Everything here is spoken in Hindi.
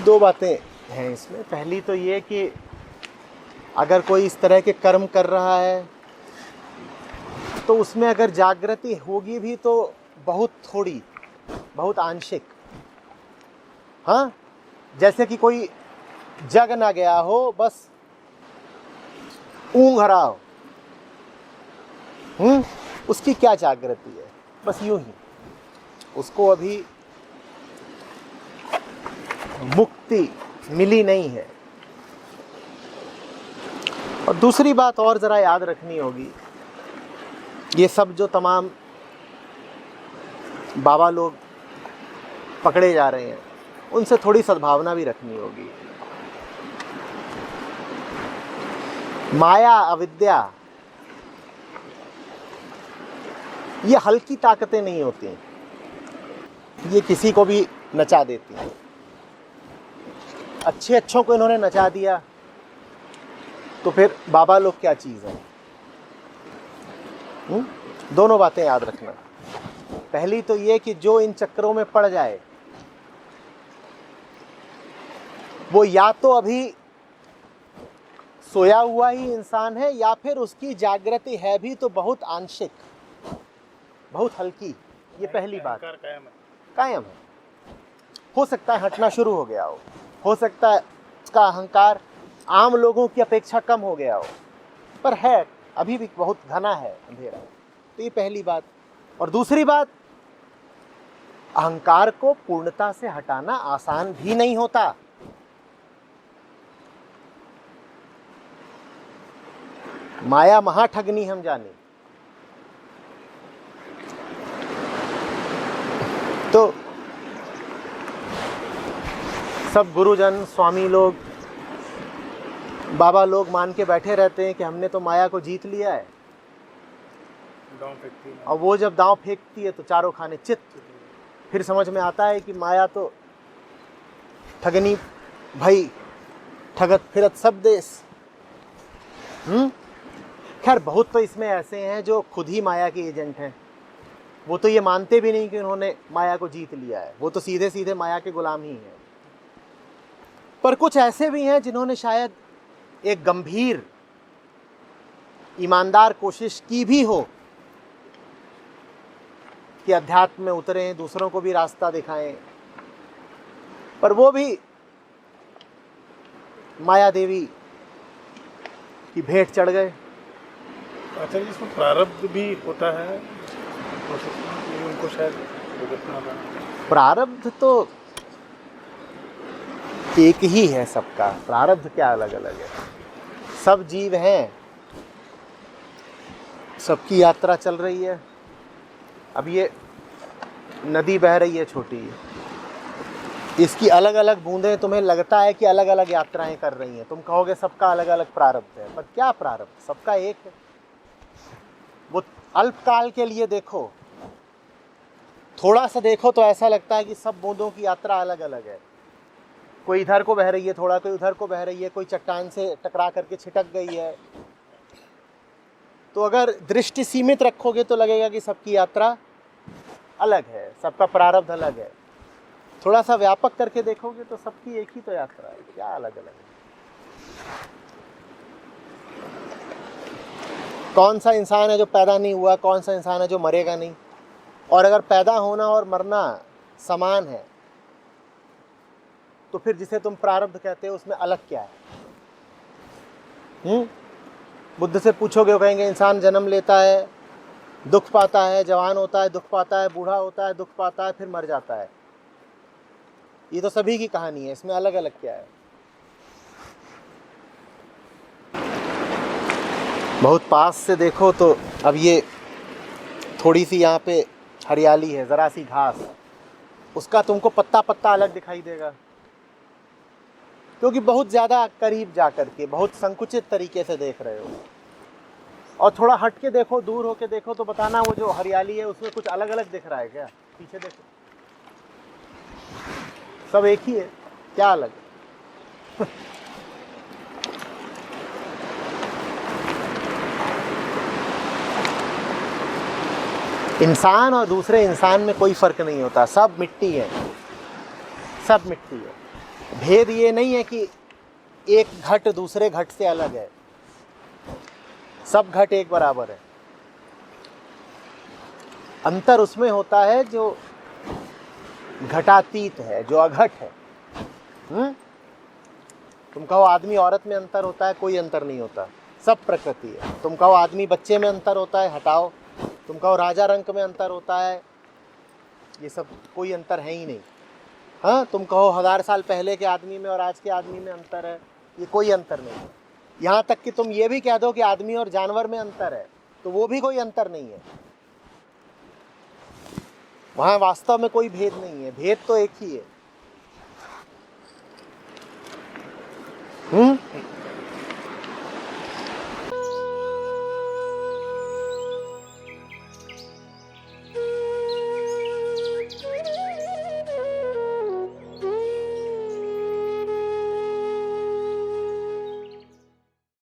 दो बातें हैं इसमें। पहली तो ये कि अगर कोई इस तरह के कर्म कर रहा है तो उसमें अगर जागृति होगी भी तो बहुत थोड़ी, बहुत आंशिक। हाँ, जैसे कि कोई जग ना गया हो, बस ऊँघ रहा हो, उसकी क्या जागृति है? बस यूं ही उसको अभी मुक्ति मिली नहीं है। और दूसरी बात और ज़रा याद रखनी होगी, ये सब जो तमाम बाबा लोग पकड़े जा रहे हैं उनसे थोड़ी सद्भावना भी रखनी होगी। माया, अविद्या, ये हल्की ताकतें नहीं होती, ये किसी को भी नचा देती हैं। अच्छों को इन्होंने नचा दिया तो फिर बाबा लोग क्या चीज़ है? दोनों बातें याद रखना। पहली तो ये कि जो इन चक्रों में पड़ जाए वो या तो अभी सोया हुआ ही इंसान है या फिर उसकी जागृति है भी तो बहुत आंशिक, बहुत हल्की। ये पहली बात। कायम है। हो सकता है हटना शुरू हो गया हो सकता है उसका अहंकार आम लोगों की अपेक्षा कम हो गया हो, पर है अभी भी बहुत घना है अंधेरा। तो ये पहली बात। और दूसरी बात, अहंकार को पूर्णता से हटाना आसान भी नहीं होता। माया महाठगनी हम जाने। तो सब गुरुजन, स्वामी लोग, बाबा लोग मान के बैठे रहते हैं कि हमने तो माया को जीत लिया है। और वो जब दांव फेंकती है तो चारों खाने चित। फिर समझ में आता है कि माया तो ठगनी भई, ठगत फिरत सब देश। खैर बहुत तो इसमें ऐसे हैं जो खुद ही माया के एजेंट हैं। वो तो ये मानते भी नहीं कि उन्होंने माया को जीत लिया है, वो तो सीधे सीधे माया के गुलाम ही हैं। पर कुछ ऐसे भी हैं जिन्होंने शायद एक गंभीर ईमानदार कोशिश की भी हो कि अध्यात्म में उतरें, दूसरों को भी रास्ता दिखाएं, पर वो भी माया देवी की भेंट चढ़ गए। अच्छा, इसमें प्रारब्ध भी होता है, उनको शायद भुगतना था। प्रारब्ध तो एक ही है सबका, प्रारब्ध क्या अलग अलग है? सब जीव हैं, सबकी यात्रा चल रही है। अब ये नदी बह रही है छोटी, इसकी अलग अलग बूंदें तुम्हें लगता है कि अलग अलग यात्राएं कर रही हैं, तुम कहोगे सबका अलग अलग प्रारब्ध है, पर क्या प्रारब्ध? सबका एक है। वो अल्पकाल के लिए देखो, थोड़ा सा देखो तो ऐसा लगता है कि सब बूंदों की यात्रा अलग अलग है। कोई इधर को बह रही है थोड़ा, कोई उधर को बह रही है, कोई चट्टान से टकरा करके छिटक गई है। तो अगर दृष्टि सीमित रखोगे तो लगेगा कि सबकी यात्रा अलग है, सबका प्रारब्ध अलग है। थोड़ा सा व्यापक करके देखोगे तो सबकी एक ही तो यात्रा है, क्या अलग अलग है? कौन सा इंसान है जो पैदा नहीं हुआ, कौन सा इंसान है जो मरेगा नहीं? और अगर पैदा होना और मरना समान है तो फिर जिसे तुम प्रारब्ध कहते हो उसमें अलग क्या है? बुद्ध से पूछोगे वो कहेंगे इंसान जन्म लेता है, दुख पाता है, जवान होता है, दुख पाता है, बूढ़ा होता है, दुख पाता है, फिर मर जाता है। ये तो सभी की कहानी है, इसमें अलग अलग क्या है? बहुत पास से देखो तो अब ये थोड़ी सी यहाँ पे हरियाली है, ज़रा सी घास, उसका तुमको पत्ता पत्ता अलग दिखाई देगा, क्योंकि बहुत ज़्यादा करीब जा कर के बहुत संकुचित तरीके से देख रहे हो। और थोड़ा हट के देखो, दूर होके देखो तो बताना वो जो हरियाली है उसमें कुछ अलग अलग दिख रहा है क्या? पीछे देखो, सब एक ही है, क्या अलग है? इंसान और दूसरे इंसान में कोई फर्क नहीं होता, सब मिट्टी है, सब मिट्टी है। भेद ये नहीं है कि एक घट दूसरे घट से अलग है, सब घट एक बराबर है। अंतर उसमें होता है जो घटातीत है, जो अघट है। तुम कहो आदमी औरत में अंतर होता है, कोई अंतर नहीं होता, सब प्रकृति है। तुम कहो आदमी बच्चे में अंतर होता है, हटाओ। तुम कहो राजा रंक में अंतर होता है, ये सब कोई अंतर है ही नहीं। हाँ, तुम कहो 1000 साल पहले के आदमी में और आज के आदमी में अंतर है, ये कोई अंतर नहीं है। यहाँ तक कि तुम ये भी कह दो कि आदमी और जानवर में अंतर है, तो वो भी कोई अंतर नहीं है। वहाँ वास्तव में कोई भेद नहीं है, भेद तो एक ही है।